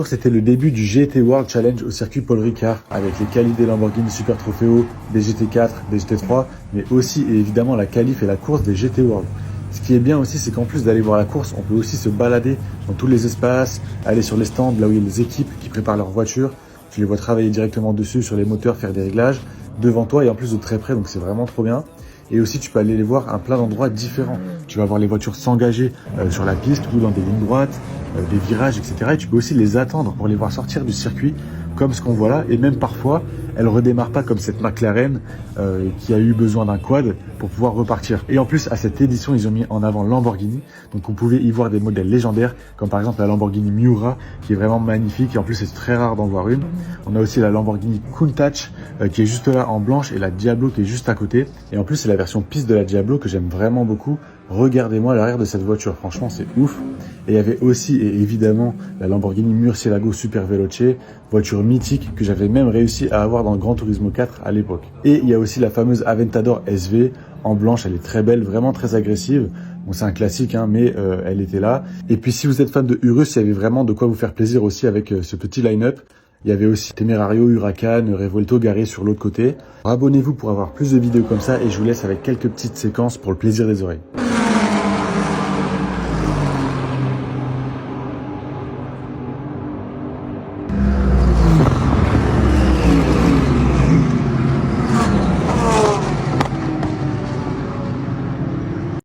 voiture, c'était le début du GT World Challenge au circuit Paul Ricard, avec les qualifs des Lamborghini Super Trofeo, des GT4, des GT3, mais aussi et évidemment la qualif et la course des GT World. Ce qui est bien aussi, c'est qu'en plus d'aller voir la course, on peut aussi se balader dans tous les espaces, aller sur les stands, là où il y a les équipes qui préparent leurs voitures. Tu les vois travailler directement dessus, sur les moteurs, faire des réglages devant toi et en plus de très près, donc c'est vraiment trop bien. Et aussi, tu peux aller les voir à plein d'endroits différents. Tu vas voir les voitures s'engager sur la piste ou dans des lignes droites, des virages, etc. Et tu peux aussi les attendre pour les voir sortir du circuit, comme ce qu'on voit là. Et même parfois, elles redémarrent pas comme cette McLaren qui a eu besoin d'un quad pour pouvoir repartir. Et en plus, à cette édition, ils ont mis en avant Lamborghini. Donc, on pouvait y voir des modèles légendaires, comme par exemple la Lamborghini Miura, qui est vraiment magnifique. Et en plus, c'est très rare d'en voir une. On a aussi la Lamborghini Countach, qui est juste là en blanche, et la Diablo qui est juste à côté. Et en plus, c'est la version piste de la Diablo que j'aime vraiment beaucoup. Regardez-moi l'arrière de cette voiture, franchement c'est ouf. Et il y avait aussi et évidemment la Lamborghini Murcielago Super Veloce, voiture mythique que j'avais même réussi à avoir dans le Gran Turismo 4 à l'époque. Et il y a aussi la fameuse Aventador SV en blanche, elle est très belle, vraiment très agressive. Bon, c'est un classique, hein, mais elle était là. Et puis si vous êtes fan de Urus, il y avait vraiment de quoi vous faire plaisir aussi avec ce petit line-up. Il y avait aussi Temerario, Huracan, Revuelto garés sur l'autre côté. Abonnez-vous pour avoir plus de vidéos comme ça et je vous laisse avec quelques petites séquences pour le plaisir des oreilles.